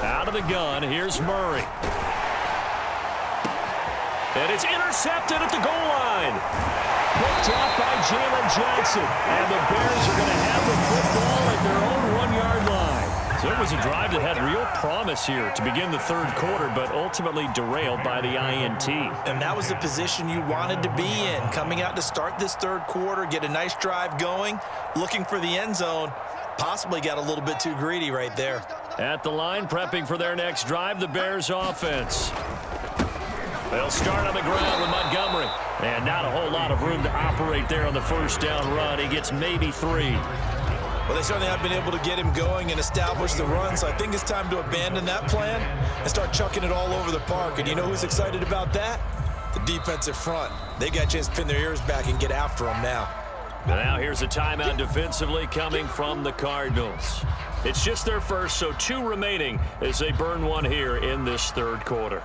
Out of the gun, here's Murray. And it's intercepted at the goal line. Picked off by Jalen Johnson. And the Bears are going to have the football at their own 1-yard line. So it was a drive that had real promise here to begin the third quarter, but ultimately derailed by the INT. And that was the position you wanted to be in. Coming out to start this third quarter, get a nice drive going, looking for the end zone. Possibly got a little bit too greedy right there. At the line, prepping for their next drive, the Bears offense. They'll start on the ground with Montgomery. And not a whole lot of room to operate there on the first down run. He gets maybe 3. Well, they certainly have been able to get him going and establish the run, so I think it's time to abandon that plan and start chucking it all over the park. And you know who's excited about that? The defensive front. They got a chance to pin their ears back and get after him now. Now here's a timeout defensively coming from the Cardinals. It's just their first, so 2 remaining as they burn one here in this third quarter.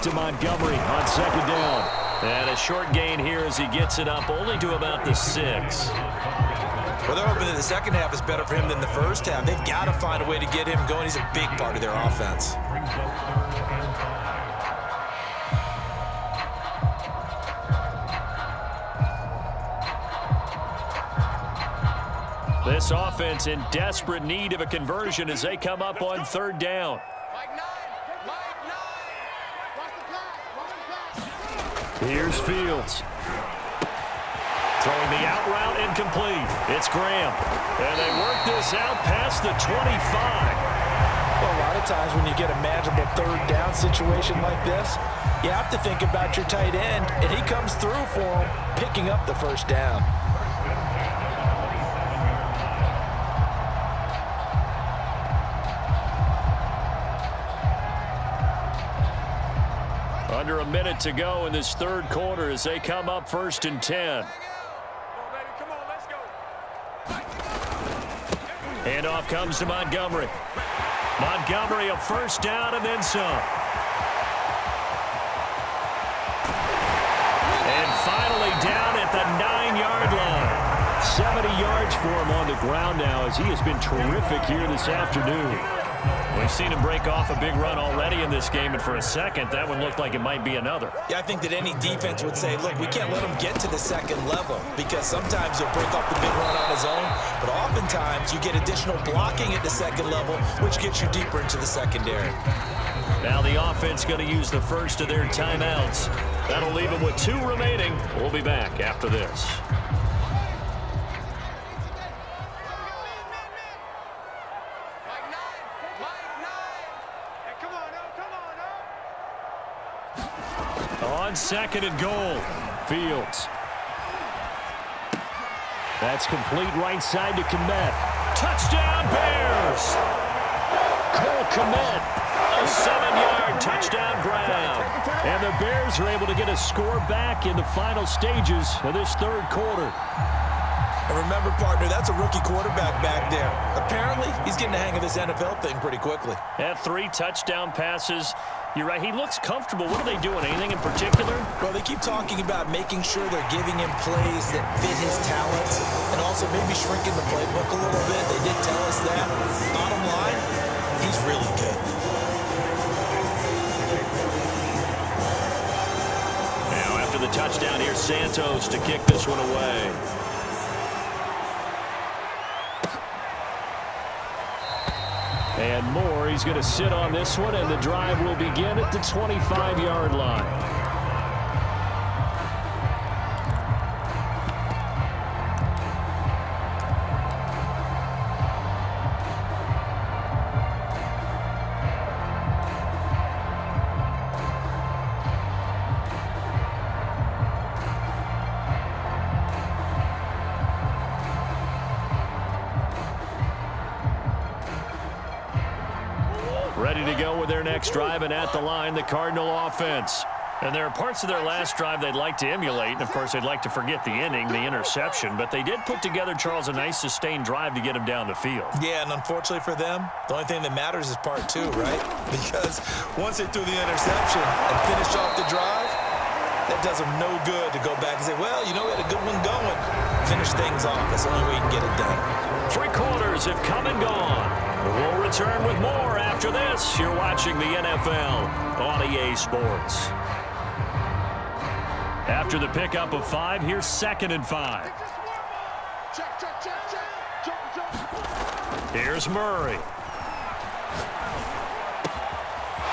To Montgomery on second down. And a short gain here as he gets it up only to about the 6. Well, they're hoping that the second half is better for him than the first half. They've got to find a way to get him going. He's a big part of their offense. This offense in desperate need of a conversion as they come up on third down. Here's Fields. Throwing the out route incomplete. It's Graham. And they work this out past the 25. Well, a lot of times when you get a manageable third down situation like this, you have to think about your tight end, and he comes through for him, picking up the first down. Under a minute to go in this third quarter as they come up 1st and 10. Handoff comes to Montgomery. Montgomery a first down and then some. And finally down at the 9-yard line. 70 yards for him on the ground now as he has been terrific here this afternoon. We've seen him break off a big run already in this game, and for a second, that one looked like it might be another. Yeah, I think that any defense would say, look, we can't let him get to the second level because sometimes he'll break off the big run on his own, but oftentimes you get additional blocking at the second level, which gets you deeper into the secondary. Now the offense going to use the first of their timeouts. That'll leave them with 2 remaining. We'll be back after this. On second and goal, Fields. That's complete right side to Kmet. Touchdown Bears! Cole Kmet, a 7-yard touchdown grab. And the Bears are able to get a score back in the final stages of this third quarter. And remember, partner, that's a rookie quarterback back there. Apparently, he's getting the hang of this NFL thing pretty quickly. Had 3 touchdown passes. You're right, he looks comfortable. What are they doing? Anything in particular? Well, they keep talking about making sure they're giving him plays that fit his talents and also maybe shrinking the playbook a little bit. They did tell us that. Bottom line, he's really good. Now, after the touchdown, here's Santos to kick this one away. And more, he's going to sit on this one, and the drive will begin at the 25-yard line. Ready to go with their next drive, and at the line, the Cardinal offense. And there are parts of their last drive they'd like to emulate. And, of course, they'd like to forget the inning, the interception. But they did put together, Charles, a nice sustained drive to get him down the field. Yeah, and unfortunately for them, the only thing that matters is part two, right? Because once they threw the interception and finished off the drive, that does them no good to go back and say, well, you know, we had a good one going. Finish things off. That's the only way you can get it done. 3 quarters have come and gone. We'll return with more after this. You're watching the NFL on EA Sports. After the pickup of 5, here's 2nd and 5. Here's Murray.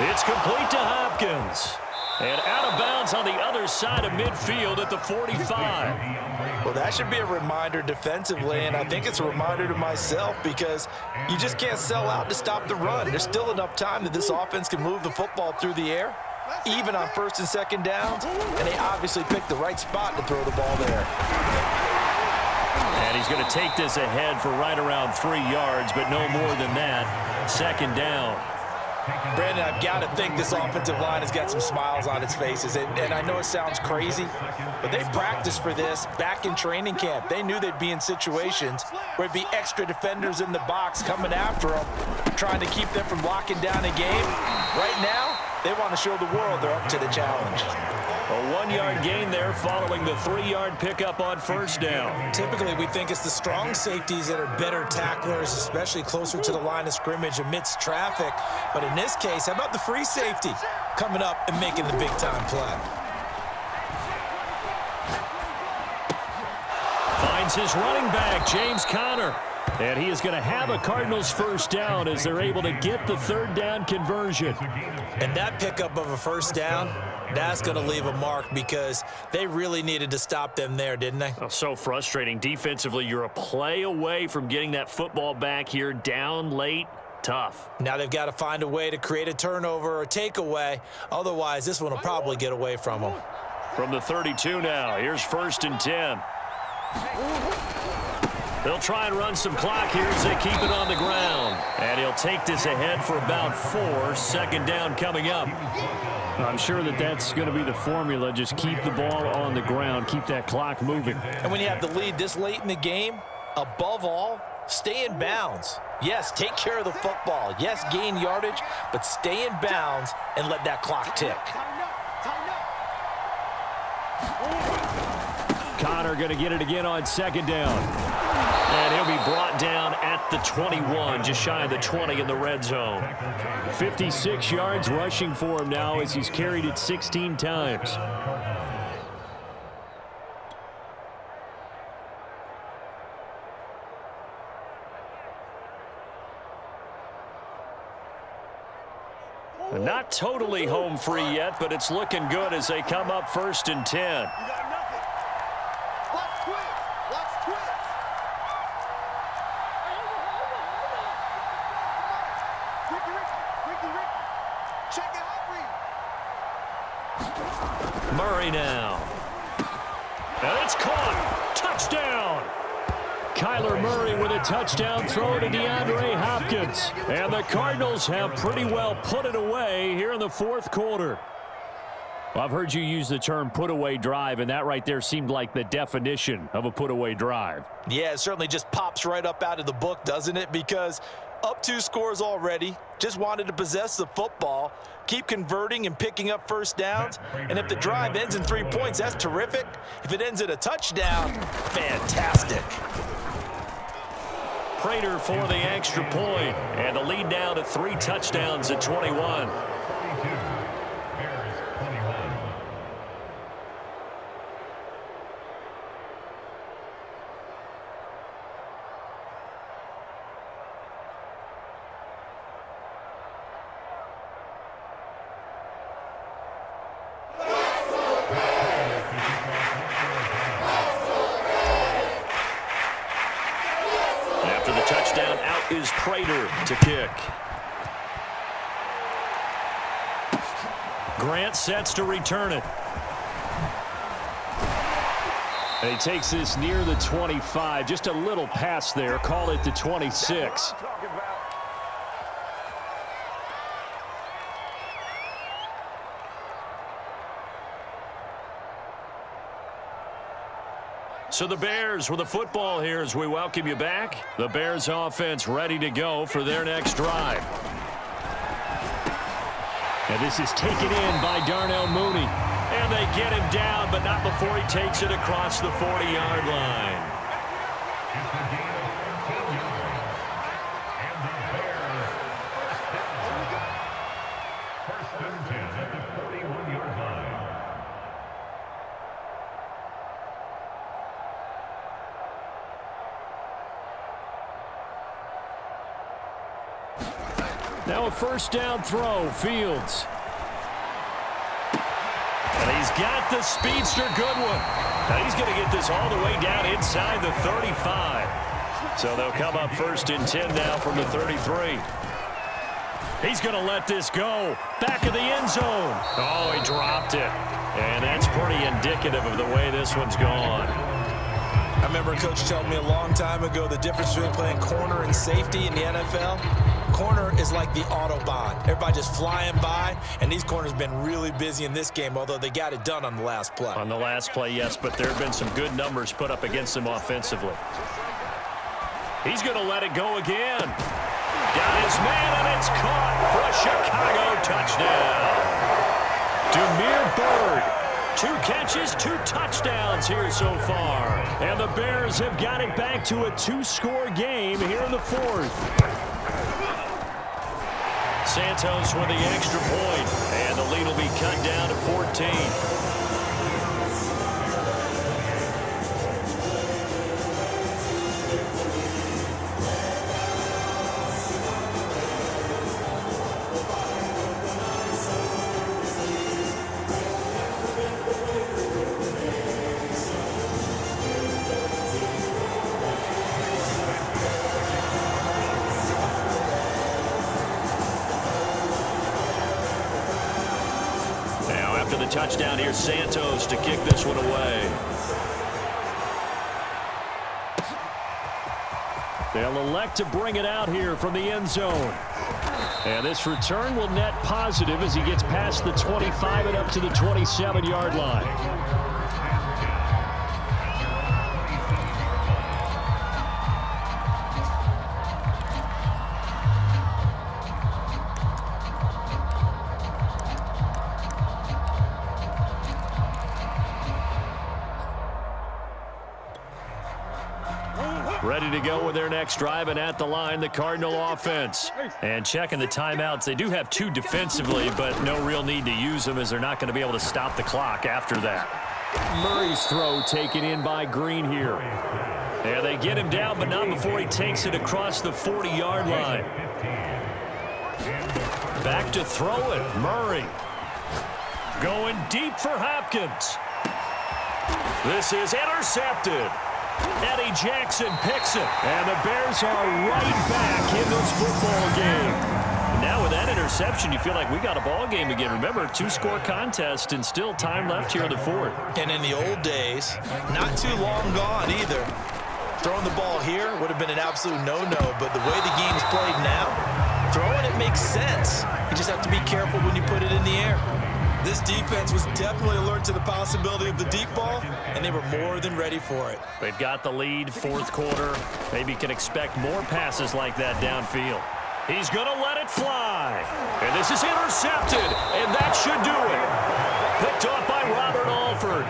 It's complete to Hopkins. And out of bounds on the other side of midfield at the 45. Well, that should be a reminder defensively, and I think it's a reminder to myself because you just can't sell out to stop the run. There's still enough time that this offense can move the football through the air, even on 1st and 2nd downs, and they obviously picked the right spot to throw the ball there. And he's going to take this ahead for right around 3 yards, but no more than that. 2nd down. Brandon, I've got to think this offensive line has got some smiles on its faces. And I know it sounds crazy, but they practiced for this back in training camp. They knew they'd be in situations where it'd be extra defenders in the box coming after them, trying to keep them from locking down a game. Right now, they want to show the world they're up to the challenge. A 1-yard gain there following the 3-yard pickup on 1st down. Typically, we think it's the strong safeties that are better tacklers, especially closer to the line of scrimmage amidst traffic. But in this case, how about the free safety coming up and making the big-time play? Finds his running back, James Conner. And he is going to have a Cardinals 1st down as they're able to get the 3rd down conversion. And that pickup of a 1st down, that's going to leave a mark because they really needed to stop them there, didn't they? Oh, so frustrating. Defensively, you're a play away from getting that football back here down late. Tough. Now they've got to find a way to create a turnover or takeaway. Otherwise, this one will probably get away from them. From the 32 now, here's 1st and 10. They'll try and run some clock here as they keep it on the ground. And he'll take this ahead for about 4. 2nd down coming up. I'm sure that that's going to be the formula. Just keep the ball on the ground. Keep that clock moving. And when you have the lead this late in the game, above all, stay in bounds. Yes, take care of the football. Yes, gain yardage, but stay in bounds and let that clock tick. Conner going to get it again on 2nd down. And he'll be brought down at the 21, just shy of the 20 in the red zone. 56 yards rushing for him now as he's carried it 16 times. Not totally home free yet, but it's looking good as they come up 1st and 10. Murray now. And it's caught. Touchdown. Kyler Murray with a touchdown throw to DeAndre Hopkins. And the Cardinals have pretty well put it away here in the 4th quarter. Well, I've heard you use the term put-away drive, and that right there seemed like the definition of a put-away drive. Yeah, it certainly just pops right up out of the book, doesn't it? Because up 2 scores already, just wanted to possess the football, keep converting and picking up 1st downs. And if the drive ends in 3 points, that's terrific. If it ends in a touchdown, fantastic. Prater for the extra point, and the lead now to 3 touchdowns at 21. Touchdown, out is Prater to kick. Grant sets to return it. And he takes this near the 25, just a little pass there, call it the 26. So the Bears with the football here as we welcome you back. The Bears offense ready to go for their next drive. And this is taken in by Darnell Mooney. And they get him down, but not before he takes it across the 40-yard line. Now a first down throw, Fields. And he's got the speedster Goodwin. Now he's going to get this all the way down inside the 35. So they'll come up first and 10 now from the 33. He's going to let this go. Back of the end zone. Oh, he dropped it. And that's pretty indicative of the way this one's gone. I remember a coach telling me a long time ago the difference between playing corner and safety in the NFL. Corner is like the Autobahn. Everybody just flying by, and these corners have been really busy in this game, although they got it done on the last play. On the last play, yes, but there have been some good numbers put up against them offensively. He's going to let it go again. Got his man, and it's caught for a Chicago touchdown. Demir Bird. 2 catches, 2 touchdowns here so far. And the Bears have got it back to a 2-score game here in the 4th. Santos with the extra point, and the lead will be cut down to 14. Touchdown here, Santos to kick this one away. They'll elect to bring it out here from the end zone. And this return will net positive as he gets past the 25 and up to the 27-yard line. Ready to go with their next drive, and at the line, the Cardinal offense. And checking the timeouts, they do have 2 defensively, but no real need to use them as they're not going to be able to stop the clock after that. Murray's throw taken in by Green here. And they get him down, but not before he takes it across the 40-yard line. Back to throw it, Murray. Going deep for Hopkins. This is intercepted. Eddie Jackson picks it, and the Bears are right back in this football game. And now with that interception, you feel like we got a ball game again. Remember, 2-score contest and still time left here in the 4th. And in the old days, not too long gone either. Throwing the ball here would have been an absolute no-no, but the way the game's played now, throwing it makes sense. You just have to be careful when you put it in the air. This defense was definitely alert to the possibility of the deep ball, and they were more than ready for it. They've got the lead, 4th quarter. Maybe can expect more passes like that downfield. He's going to let it fly. And this is intercepted, and that should do it. Picked off by Robert Alford.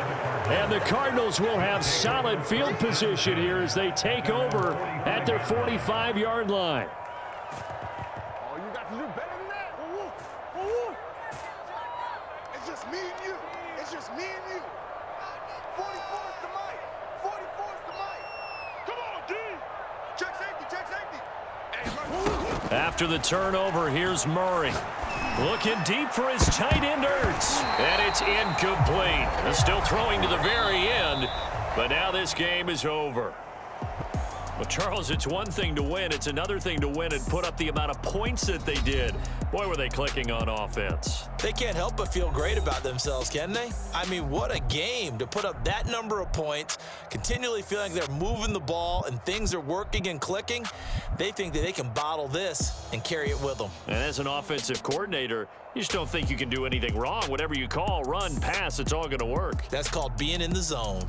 And the Cardinals will have solid field position here as they take over at their 45-yard line. Oh, you got to do better than that. It's just me and you. It's just me and you. 44's the mic. 44's the mic. Come on, D. Check safety, check safety. Hey, after the turnover, here's Murray. Looking deep for his tight end Ertz. And it's incomplete. They're still throwing to the very end, but now this game is over. Well, Charles, it's one thing to win. It's another thing to win and put up the amount of points that they did. Boy, were they clicking on offense. They can't help but feel great about themselves, can they? I mean, what a game to put up that number of points, continually feeling like they're moving the ball and things are working and clicking. They think that they can bottle this and carry it with them. And as an offensive coordinator, you just don't think you can do anything wrong. Whatever you call, run, pass, it's all going to work. That's called being in the zone.